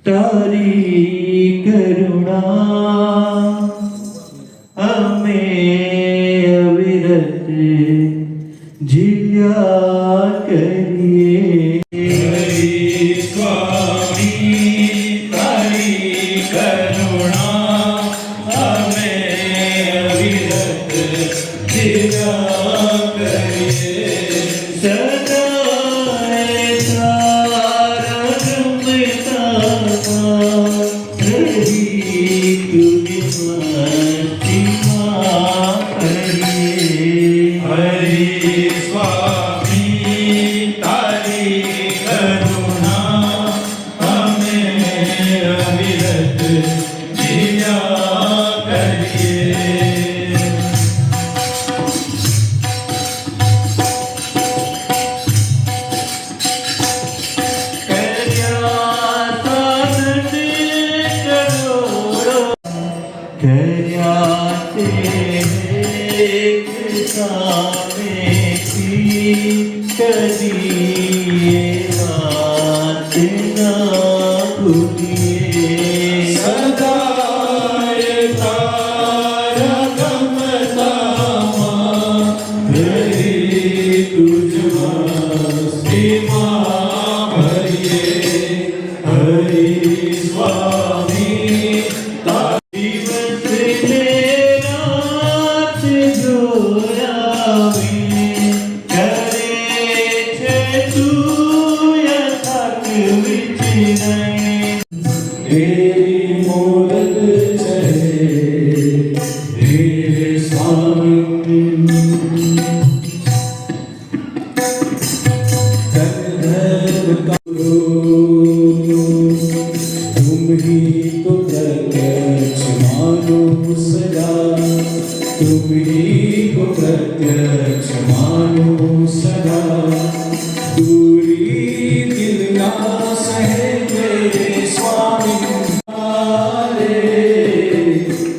તારી કરુણા અમે અવિરત જીલ્યા કરીએ. હરી સ્વામી તારી કરુણા અમે અવિરત જીલ્યા કરીએ.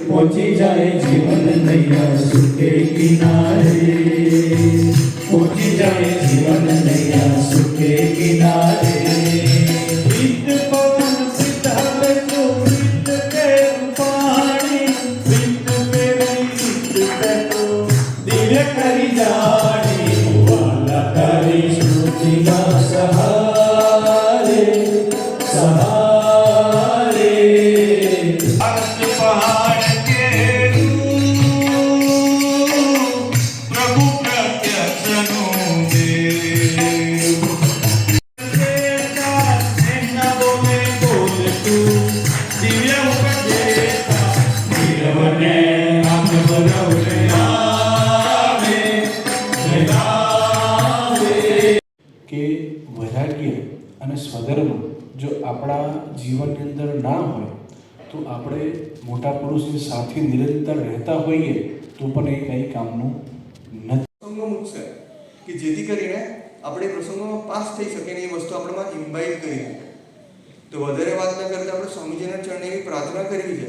पहुंची जाए जीवन नैया सुखे किनारे, पहुंची जाए जीवन नैया सुखे किनारे. સ્વધર્મ જો આપણા જીવનની અંદર ના હોય તો આપણે મોટા પુરુષની સાથે નિરંતર રહેતા હોઈએ તો પણ એ કંઈ કામનું નથી. પ્રસંગો મૂકશે કે જેથી કરીને આપણે પ્રસંગોમાં પાસ થઈ શકે ને એ વસ્તુ આપણામાં ઇમ્બાઇબ કરી. તો વધારે વાત ન કરતા આપણે સ્વામીજીના ચરણે એવી પ્રાર્થના કરવી છે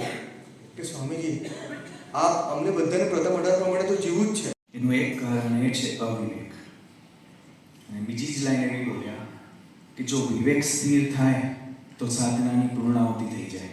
કે સ્વામીજી આપ અમને બધાને પ્રથમ અઢાર પ્રમાણે તો જીવું જ છે. એનું એક કારણ એ છે અવિવેક. અને બીજી જ લાઈન એવી બોલ્યા कि जो विवेक स्थिर थाय तो साधनानी पूर्णाहुति थई जाए.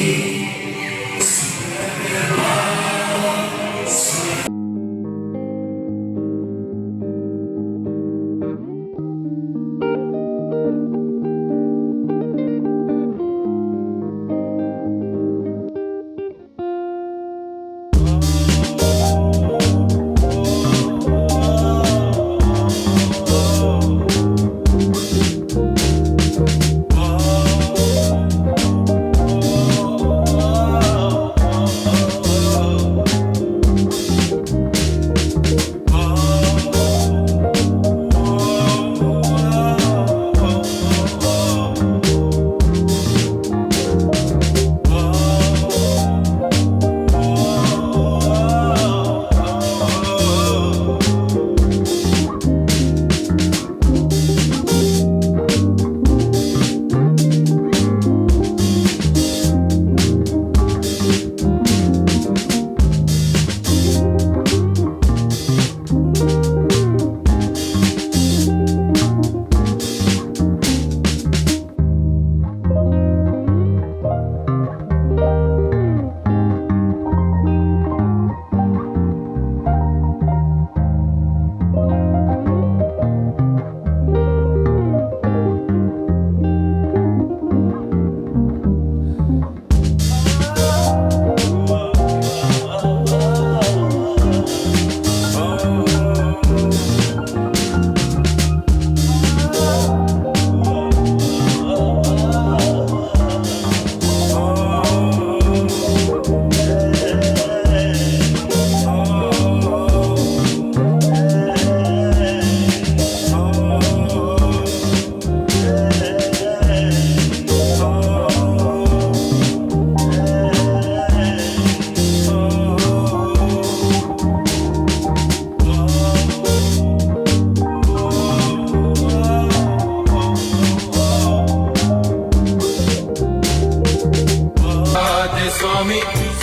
જી